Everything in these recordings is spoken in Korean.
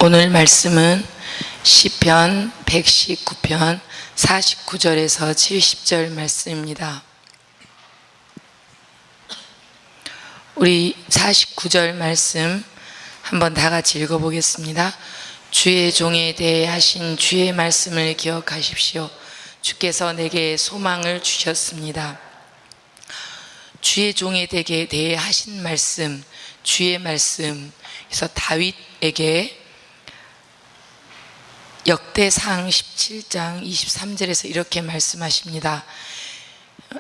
오늘 말씀은 시편 119편 49절에서 70절 말씀입니다. 우리 49절 말씀 한번 다 같이 읽어보겠습니다. 주의 종에 대해 하신 주의 말씀을 기억하십시오. 주께서 내게 소망을 주셨습니다. 주의 종에 대해 하신 말씀, 주의 말씀. 그래서 다윗에게 역대상 17장 23절에서 이렇게 말씀하십니다.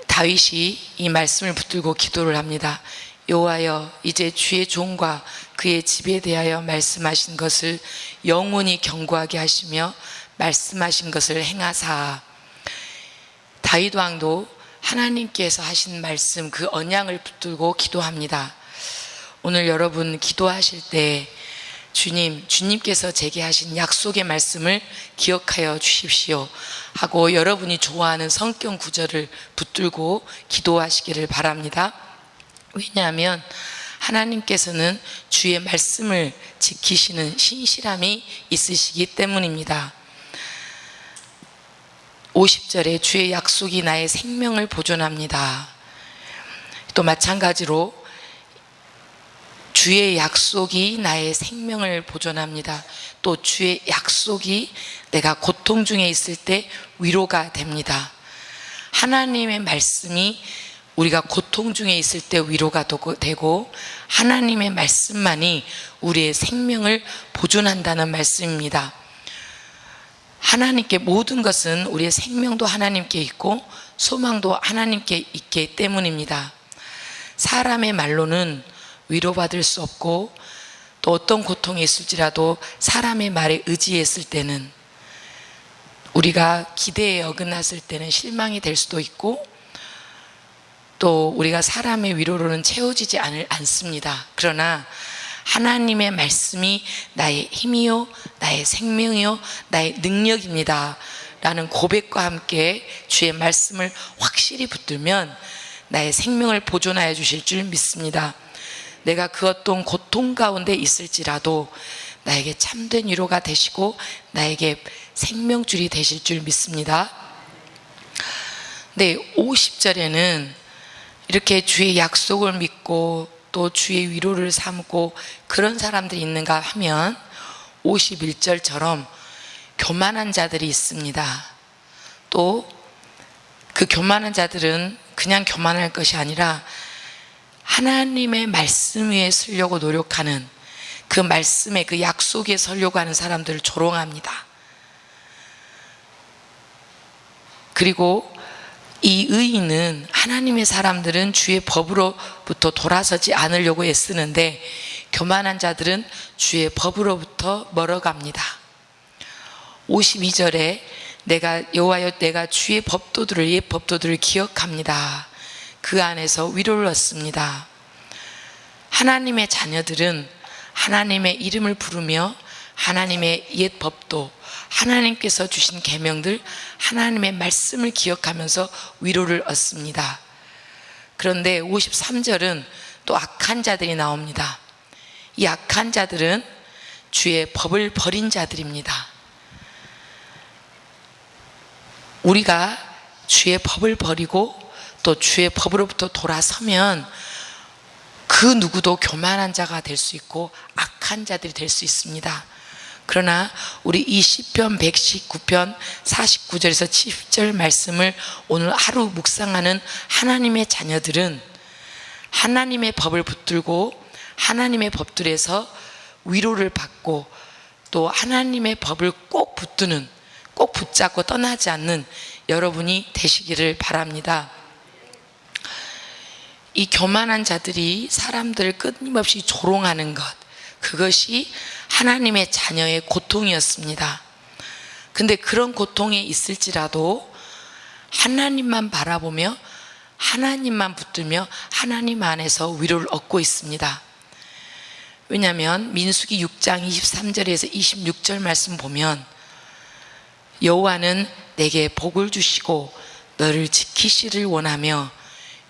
다윗이 이 말씀을 붙들고 기도를 합니다. 여호와여, 이제 주의 종과 그의 집에 대하여 말씀하신 것을 영원히 견고하게 하시며 말씀하신 것을 행하사. 다윗 왕도 하나님께서 하신 말씀, 그 언약을 붙들고 기도합니다. 오늘 여러분 기도하실 때 주님께서 제게 하신 약속의 말씀을 기억하여 주십시오 하고 여러분이 좋아하는 성경 구절을 붙들고 기도하시기를 바랍니다. 왜냐하면 하나님께서는 주의 말씀을 지키시는 신실함이 있으시기 때문입니다. 50절에 주의 약속이 나의 생명을 보존합니다. 또 마찬가지로 주의 약속이 나의 생명을 보존합니다. 또 주의 약속이 내가 고통 중에 있을 때 위로가 됩니다. 하나님의 말씀이 우리가 고통 중에 있을 때 위로가 되고 하나님의 말씀만이 우리의 생명을 보존한다는 말씀입니다. 하나님께 모든 것은 우리의 생명도 하나님께 있고 소망도 하나님께 있기 때문입니다. 사람의 말로는 위로받을 수 없고 또 어떤 고통이 있을지라도 사람의 말에 의지했을 때는 우리가 기대에 어긋났을 때는 실망이 될 수도 있고 또 우리가 사람의 위로로는 채워지지 않습니다. 그러나 하나님의 말씀이 나의 힘이요 나의 생명이요 나의 능력입니다 라는 고백과 함께 주의 말씀을 확실히 붙들면 나의 생명을 보존하여 주실 줄 믿습니다. 내가 그 어떤 고통 가운데 있을지라도 나에게 참된 위로가 되시고 나에게 생명줄이 되실 줄 믿습니다. 네, 50절에는 이렇게 주의 약속을 믿고 또 주의 위로를 삼고 그런 사람들이 있는가 하면 51절처럼 교만한 자들이 있습니다. 또 그 교만한 자들은 그냥 교만할 것이 아니라 하나님의 말씀 위에 서려고 노력하는 그 말씀의 그 약속에 서려고 하는 사람들을 조롱합니다. 그리고 이 의인은 하나님의 사람들은 주의 법으로부터 돌아서지 않으려고 애쓰는데 교만한 자들은 주의 법으로부터 멀어갑니다. 52절에 여호와여 내가 주의 법도들을 옛 법도들을 기억합니다. 그 안에서 위로를 얻습니다. 하나님의 자녀들은 하나님의 이름을 부르며 하나님의 옛 법도 하나님께서 주신 계명들 하나님의 말씀을 기억하면서 위로를 얻습니다. 그런데 53절은 또 악한 자들이 나옵니다. 이 악한 자들은 주의 법을 버린 자들입니다. 우리가 주의 법을 버리고 또 주의 법으로부터 돌아서면 그 누구도 교만한 자가 될 수 있고 악한 자들이 될 수 있습니다. 그러나 우리 이 시편 119편 49절에서 70절 말씀을 오늘 하루 묵상하는 하나님의 자녀들은 하나님의 법을 붙들고 하나님의 법들에서 위로를 받고 또 하나님의 법을 꼭 붙잡고 떠나지 않는 여러분이 되시기를 바랍니다. 이 교만한 자들이 사람들을 끊임없이 조롱하는 것, 그것이 하나님의 자녀의 고통이었습니다. 근데 그런 고통에 있을지라도 하나님만 바라보며 하나님만 붙들며 하나님 안에서 위로를 얻고 있습니다. 왜냐하면 민수기 6장 23절에서 26절 말씀 보면 여호와는 내게 복을 주시고 너를 지키시를 원하며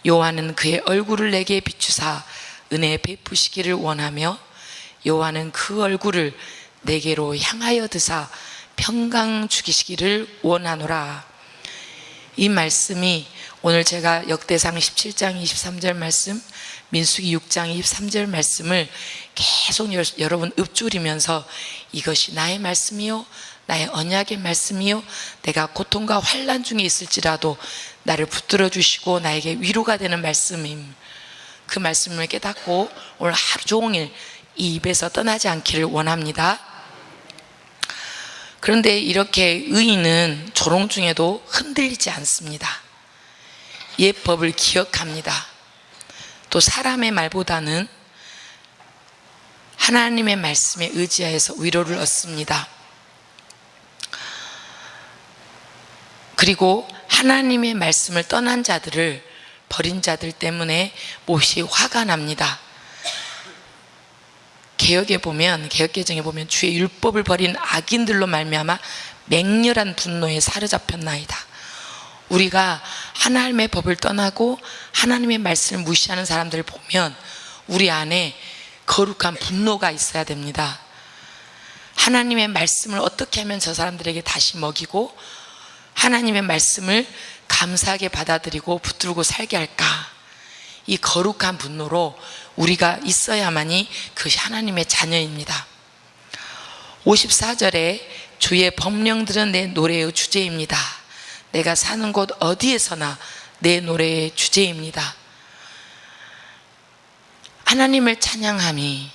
여호와는 그의 얼굴을 내게 비추사 은혜 베푸시기를 원하며 여호와는 그 얼굴을 내게로 향하여 드사 평강 주기시기를 원하노라. 이 말씀이 오늘 제가 역대상 17장 23절 말씀, 민수기 6장 23절 말씀을 계속 여러분 읊조리면서 이것이 나의 말씀이요, 나의 언약의 말씀이요, 내가 고통과 환난 중에 있을지라도 나를 붙들어 주시고 나에게 위로가 되는 말씀임, 그 말씀을 깨닫고 오늘 하루 종일 이 입에서 떠나지 않기를 원합니다. 그런데 이렇게 의인은 조롱 중에도 흔들리지 않습니다. 옛 법을 기억합니다. 또 사람의 말보다는 하나님의 말씀에 의지하여서 위로를 얻습니다. 그리고 하나님의 말씀을 떠난 자들을, 버린 자들 때문에 몹시 화가 납니다. 개역개정에 보면 주의 율법을 버린 악인들로 말미암아 맹렬한 분노에 사로잡혔나이다. 우리가 하나님의 법을 떠나고 하나님의 말씀을 무시하는 사람들을 보면 우리 안에 거룩한 분노가 있어야 됩니다. 하나님의 말씀을 어떻게 하면 저 사람들에게 다시 먹이고 하나님의 말씀을 감사하게 받아들이고 붙들고 살게 할까? 이 거룩한 분노로 우리가 있어야만이 그것이 하나님의 자녀입니다. 54절에 주의 법령들은 내 노래의 주제입니다. 내가 사는 곳 어디에서나 내 노래의 주제입니다. 하나님을 찬양함이,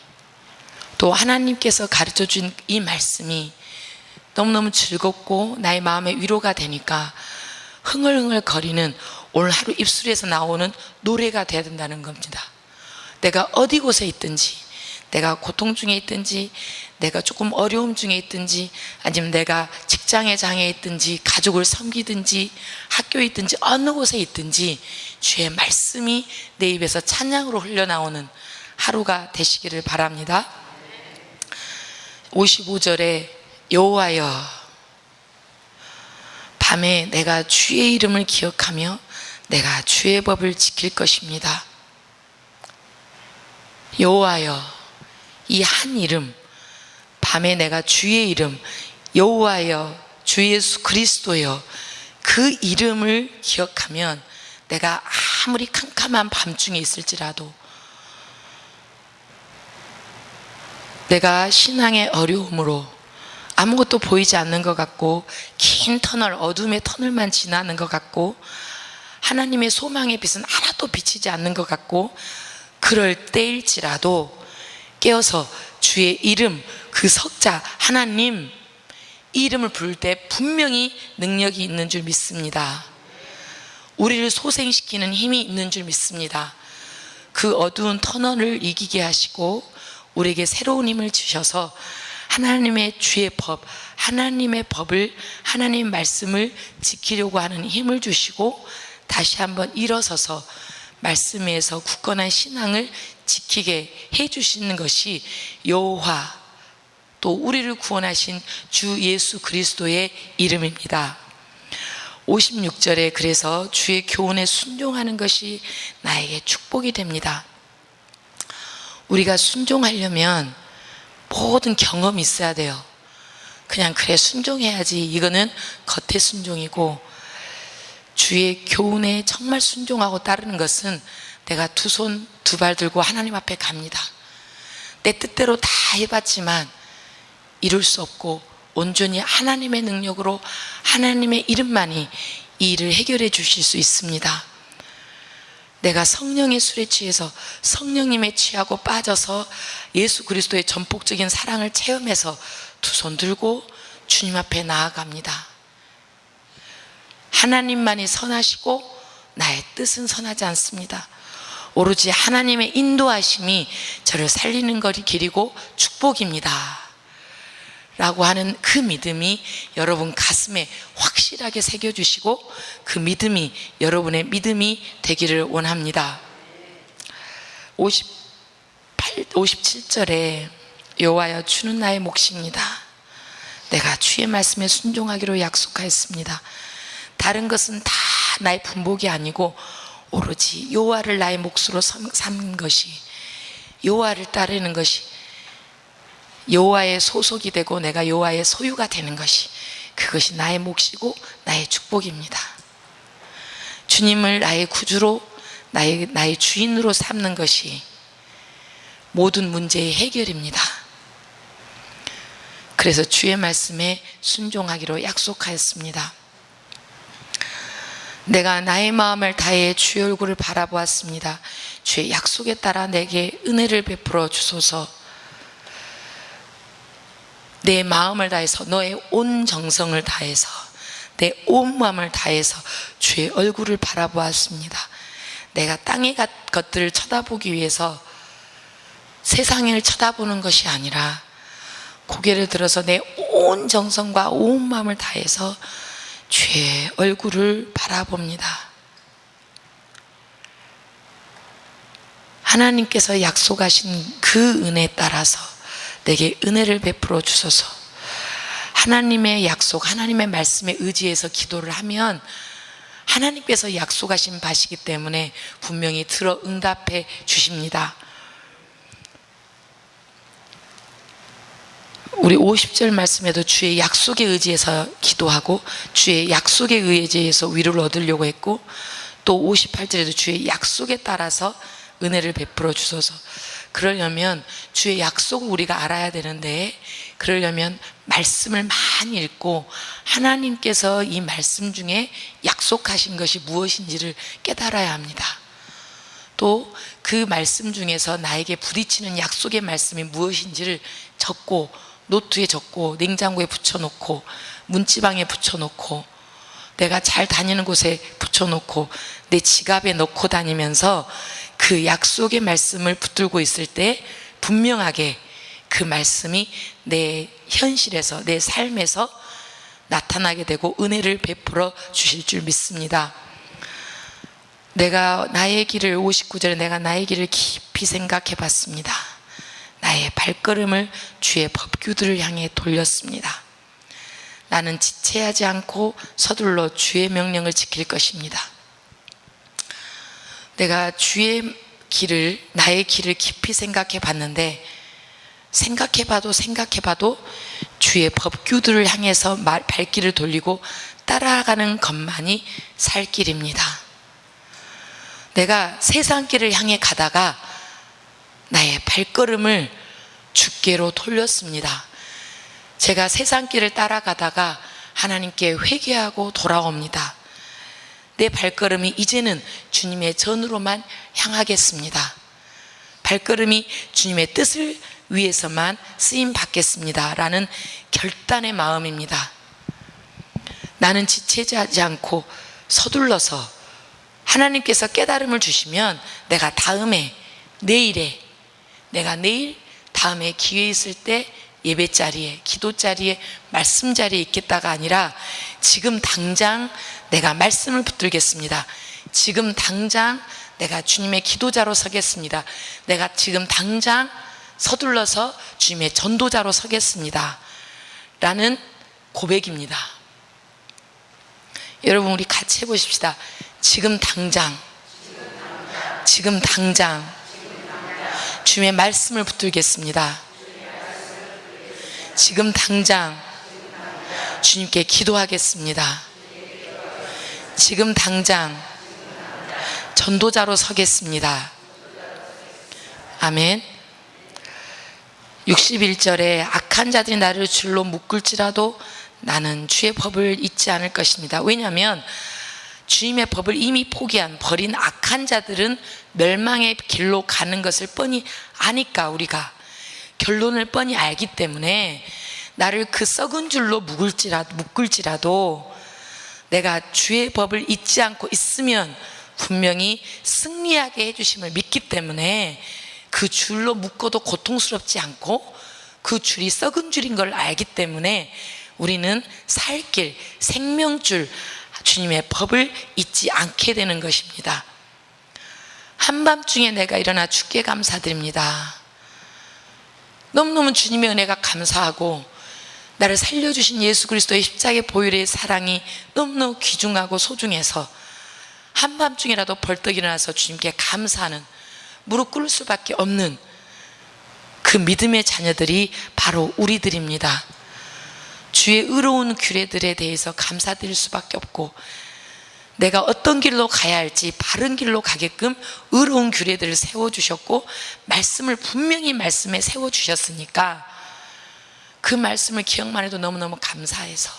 또 하나님께서 가르쳐준 이 말씀이 너무너무 즐겁고 나의 마음에 위로가 되니까 흥얼흥얼 거리는 오늘 하루 입술에서 나오는 노래가 되어야 된다는 겁니다. 내가 어디 곳에 있든지, 내가 고통 중에 있든지, 내가 조금 어려움 중에 있든지, 아니면 내가 직장의 장애에 있든지, 가족을 섬기든지, 학교에 있든지, 어느 곳에 있든지 주의 말씀이 내 입에서 찬양으로 흘러나오는 하루가 되시기를 바랍니다. 55절에 여호와여, 밤에 내가 주의 이름을 기억하며 내가 주의 법을 지킬 것입니다. 여호와여, 이 한 이름, 밤에 내가 주의 이름, 여호와여, 주 예수 그리스도여, 그 이름을 기억하면 내가 아무리 캄캄한 밤중에 있을지라도, 내가 신앙의 어려움으로 아무것도 보이지 않는 것 같고 긴 터널, 어둠의 터널만 지나는 것 같고 하나님의 소망의 빛은 하나도 비치지 않는 것 같고 그럴 때일지라도 깨어서 주의 이름, 그 석자 하나님 이름을 부를 때 분명히 능력이 있는 줄 믿습니다. 우리를 소생시키는 힘이 있는 줄 믿습니다. 그 어두운 터널을 이기게 하시고 우리에게 새로운 힘을 주셔서 하나님의 주의 법, 하나님의 법을, 하나님의 말씀을 지키려고 하는 힘을 주시고 다시 한번 일어서서 말씀에서 굳건한 신앙을 지키게 해주시는 것이 여호와, 또 우리를 구원하신 주 예수 그리스도의 이름입니다. 56절에 그래서 주의 교훈에 순종하는 것이 나에게 축복이 됩니다. 우리가 순종하려면 모든 경험이 있어야 돼요. 그냥 그래 순종해야지, 이거는 겉의 순종이고, 주의 교훈에 정말 순종하고 따르는 것은 내가 두 손 두 발 들고 하나님 앞에 갑니다. 내 뜻대로 다 해봤지만 이룰 수 없고 온전히 하나님의 능력으로 하나님의 이름만이 이 일을 해결해 주실 수 있습니다. 내가 성령의 술에 취해서 성령님에 취하고 빠져서 예수 그리스도의 전폭적인 사랑을 체험해서 두 손 들고 주님 앞에 나아갑니다. 하나님만이 선하시고 나의 뜻은 선하지 않습니다. 오로지 하나님의 인도하심이 저를 살리는 것이 길이고 축복입니다 라고 하는 그 믿음이 여러분 가슴에 확실하게 새겨주시고 그 믿음이 여러분의 믿음이 되기를 원합니다. 57절에 여호와여, 주는 나의 몫입니다. 내가 주의 말씀에 순종하기로 약속하였습니다. 다른 것은 다 나의 분복이 아니고 오로지 여호와를 나의 몫으로 삼는 것이, 여호와를 따르는 것이, 여호와의 소속이 되고 내가 여호와의 소유가 되는 것이, 그것이 나의 몫이고 나의 축복입니다. 주님을 나의 구주로, 나의 주인으로 삼는 것이 모든 문제의 해결입니다. 그래서 주의 말씀에 순종하기로 약속하였습니다. 내가 나의 마음을 다해 주의 얼굴을 바라보았습니다. 주의 약속에 따라 내게 은혜를 베풀어 주소서. 내 마음을 다해서, 너의 온 정성을 다해서, 내 온 마음을 다해서 주의 얼굴을 바라보았습니다. 내가 땅의 것들을 쳐다보기 위해서 세상을 쳐다보는 것이 아니라 고개를 들어서 내 온 정성과 온 마음을 다해서 주의 얼굴을 바라봅니다. 하나님께서 약속하신 그 은혜에 따라서 내게 은혜를 베풀어 주소서. 하나님의 약속, 하나님의 말씀에 의지해서 기도를 하면 하나님께서 약속하신 바시기 때문에 분명히 들어 응답해 주십니다. 우리 50절 말씀에도 주의 약속에 의지해서 기도하고 주의 약속에 의지해서 위로를 얻으려고 했고, 또 58절에도 주의 약속에 따라서 은혜를 베풀어 주소서. 그러려면 주의 약속을 우리가 알아야 되는데, 그러려면 말씀을 많이 읽고 하나님께서 이 말씀 중에 약속하신 것이 무엇인지를 깨달아야 합니다. 또 그 말씀 중에서 나에게 부딪히는 약속의 말씀이 무엇인지를 적고, 노트에 적고, 냉장고에 붙여놓고, 문지방에 붙여놓고, 내가 잘 다니는 곳에 붙여놓고, 내 지갑에 넣고 다니면서 그 약속의 말씀을 붙들고 있을 때 분명하게 그 말씀이 내 현실에서, 내 삶에서 나타나게 되고 은혜를 베풀어 주실 줄 믿습니다. 내가 나의 길을, 59절에 내가 나의 길을 깊이 생각해 봤습니다. 나의 발걸음을 주의 법규들을 향해 돌렸습니다. 나는 지체하지 않고 서둘러 주의 명령을 지킬 것입니다. 내가 주의 길을, 나의 길을 깊이 생각해 봤는데, 생각해봐도 주의 법규들을 향해서 발길을 돌리고 따라가는 것만이 살 길입니다. 내가 세상 길을 향해 가다가 나의 발걸음을 주께로 돌렸습니다. 제가 세상 길을 따라가다가 하나님께 회개하고 돌아옵니다. 내 발걸음이 이제는 주님의 전으로만 향하겠습니다. 발걸음이 주님의 뜻을 위해서만 쓰임 받겠습니다 라는 결단의 마음입니다. 나는 지체하지 않고 서둘러서 하나님께서 깨달음을 주시면 내가 다음에, 내일에, 내가 내일 다음에 기회 있을 때 예배 자리에, 기도 자리에, 말씀 자리에 있겠다가 아니라 지금 당장 내가 말씀을 붙들겠습니다. 지금 당장 내가 주님의 기도자로 서겠습니다. 내가 지금 당장 서둘러서 주님의 전도자로 서겠습니다 라는 고백입니다. 여러분, 우리 같이 해보십시다. 지금 당장 주님의 말씀을 붙들겠습니다. 지금 당장 주님께 기도하겠습니다. 지금 당장 전도자로 서겠습니다. 아멘. 61절에 악한 자들이 나를 줄로 묶을지라도 나는 주의 법을 잊지 않을 것입니다. 왜냐하면 주님의 법을 이미 버린 악한 자들은 멸망의 길로 가는 것을 뻔히 아니까, 우리가 결론을 뻔히 알기 때문에 나를 그 썩은 줄로 묶을지라도 내가 주의 법을 잊지 않고 있으면 분명히 승리하게 해주심을 믿기 때문에 그 줄로 묶어도 고통스럽지 않고 그 줄이 썩은 줄인 걸 알기 때문에 우리는 살 길, 생명줄, 주님의 법을 잊지 않게 되는 것입니다. 한밤중에 내가 일어나 주께 감사드립니다. 너무너무 주님의 은혜가 감사하고 나를 살려주신 예수 그리스도의 십자가의 보혈의 사랑이 너무너무 귀중하고 소중해서 한밤중이라도 벌떡 일어나서 주님께 감사하는, 무릎 꿇을 수밖에 없는 그 믿음의 자녀들이 바로 우리들입니다. 주의 의로운 규례들에 대해서 감사드릴 수밖에 없고, 내가 어떤 길로 가야 할지 바른 길로 가게끔 의로운 규례들을 세워주셨고, 말씀을 분명히 말씀에 세워주셨으니까 그 말씀을 기억만 해도 너무너무 감사해서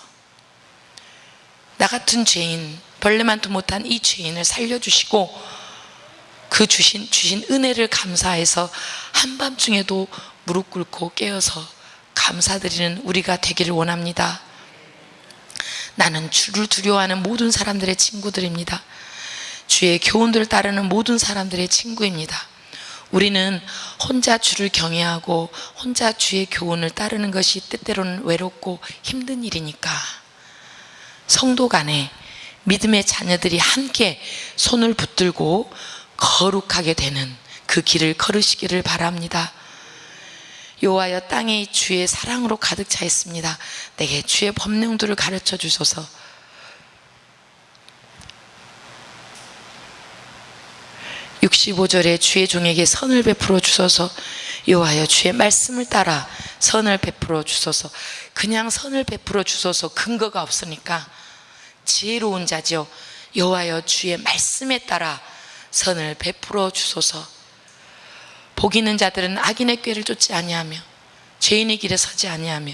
나 같은 죄인, 벌레만도 못한 이 죄인을 살려주시고 그 주신 은혜를 감사해서 한밤중에도 무릎 꿇고 깨어서 감사드리는 우리가 되기를 원합니다. 나는 주를 두려워하는 모든 사람들의 친구들입니다. 주의 교훈들을 따르는 모든 사람들의 친구입니다. 우리는 혼자 주를 경외하고 혼자 주의 교훈을 따르는 것이 때때로는 외롭고 힘든 일이니까 성도 간에 믿음의 자녀들이 함께 손을 붙들고 거룩하게 되는 그 길을 걸으시기를 바랍니다. 여호와여, 땅이 주의 사랑으로 가득 차 있습니다. 내게 주의 법령들을 가르쳐 주소서. (65절에) 주의 종에게 선을 베풀어 주소서. 여호와여, 주의 말씀을 따라 선을 베풀어 주소서. 그냥 선을 베풀어 주소서 근거가 없으니까 지혜로운 자죠. 여호와여, 주의 말씀에 따라 선을 베풀어 주소서. 복 있는 자들은 악인의 꾀를 쫓지 아니하며 죄인의 길에 서지 아니하며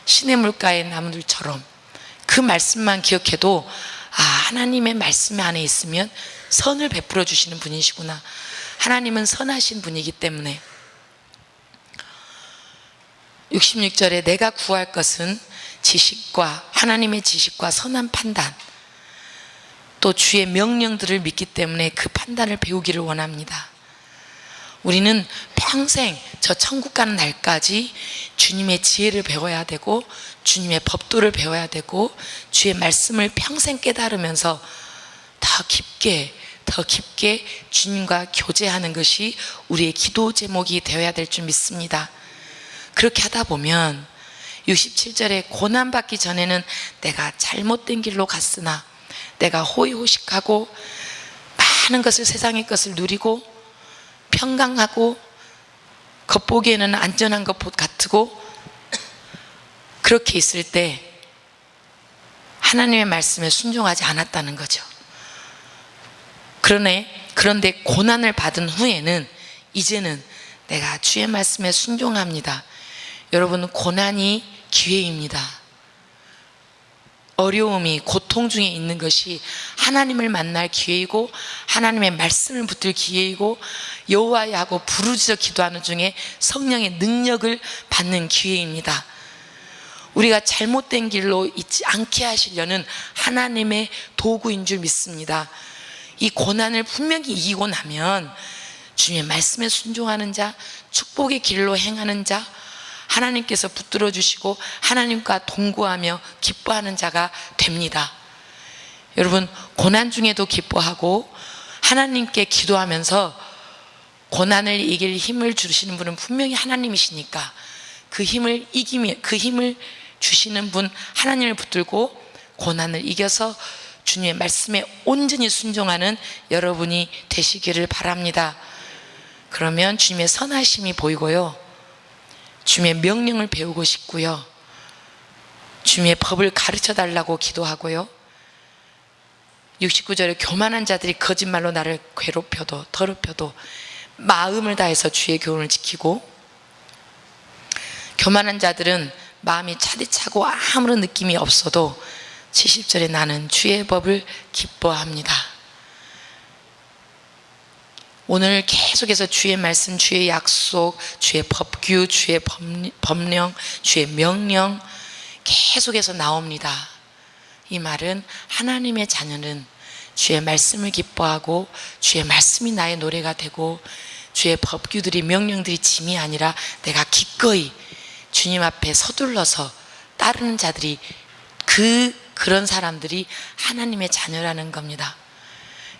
신의 물가의 나무들처럼 그 말씀만 기억해도 하나님의 말씀 안에 있으면 선을 베풀어 주시는 분이시구나. 하나님은 선하신 분이기 때문에. 66절에 내가 구할 것은 지식과 하나님의 지식과 선한 판단, 또 주의 명령들을 믿기 때문에 그 판단을 배우기를 원합니다. 우리는 평생 저 천국 가는 날까지 주님의 지혜를 배워야 되고 주님의 법도를 배워야 되고 주의 말씀을 평생 깨달으면서 더 깊게 주님과 교제하는 것이 우리의 기도 제목이 되어야 될 줄 믿습니다. 그렇게 하다 보면 67절에 고난받기 전에는 내가 잘못된 길로 갔으나 내가 호의호식하고 많은 것을, 세상의 것을 누리고 평강하고 겉보기에는 안전한 것 같고 그렇게 있을 때 하나님의 말씀에 순종하지 않았다는 거죠. 그런데 고난을 받은 후에는 이제는 내가 주의 말씀에 순종합니다. 여러분, 고난이 기회입니다. 어려움이, 고통 중에 있는 것이 하나님을 만날 기회이고 하나님의 말씀을 붙들 기회이고 여호와여 하고 부르짖어 기도하는 중에 성령의 능력을 받는 기회입니다. 우리가 잘못된 길로 있지 않게 하시려는 하나님의 도구인 줄 믿습니다. 이 고난을 분명히 이기고 나면 주님의 말씀에 순종하는 자, 축복의 길로 행하는 자, 하나님께서 붙들어 주시고 하나님과 동거하며 기뻐하는 자가 됩니다. 여러분, 고난 중에도 기뻐하고 하나님께 기도하면서 고난을 이길 힘을 주시는 분은 분명히 하나님이시니까 그 힘을 주시는 분 하나님을 붙들고 고난을 이겨서 주님의 말씀에 온전히 순종하는 여러분이 되시기를 바랍니다. 그러면 주님의 선하심이 보이고요, 주님의 명령을 배우고 싶고요, 주님의 법을 가르쳐 달라고 기도하고요, 69절에 교만한 자들이 거짓말로 나를 괴롭혀도 더럽혀도 마음을 다해서 주의 교훈을 지키고, 교만한 자들은 마음이 차디차고 아무런 느낌이 없어도 70절에 나는 주의 법을 기뻐합니다. 오늘 계속해서 주의 말씀, 주의 약속, 주의 법규, 주의 법령, 주의 명령 계속해서 나옵니다. 이 말은 하나님의 자녀는 주의 말씀을 기뻐하고 주의 말씀이 나의 노래가 되고 주의 법규들이, 명령들이 짐이 아니라 내가 기꺼이 주님 앞에 서둘러서 따르는 자들이, 그런 사람들이 하나님의 자녀라는 겁니다.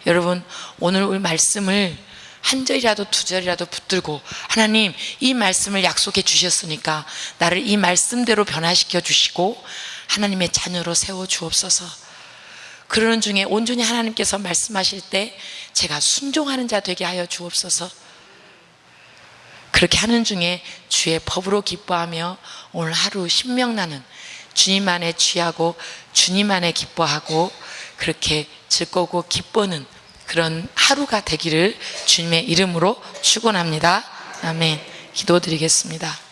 여러분, 오늘 우리 말씀을 한 절이라도 두 절이라도 붙들고, 하나님 이 말씀을 약속해 주셨으니까 나를 이 말씀대로 변화시켜 주시고 하나님의 자녀로 세워 주옵소서. 그러는 중에 온전히 하나님께서 말씀하실 때 제가 순종하는 자 되게 하여 주옵소서. 그렇게 하는 중에 주의 법으로 기뻐하며 오늘 하루 신명나는 주님 안에 취하고 주님 안에 기뻐하고 그렇게 즐거우고 기뻐하는 그런 하루가 되기를 주님의 이름으로 축원합니다. 아멘. 기도드리겠습니다.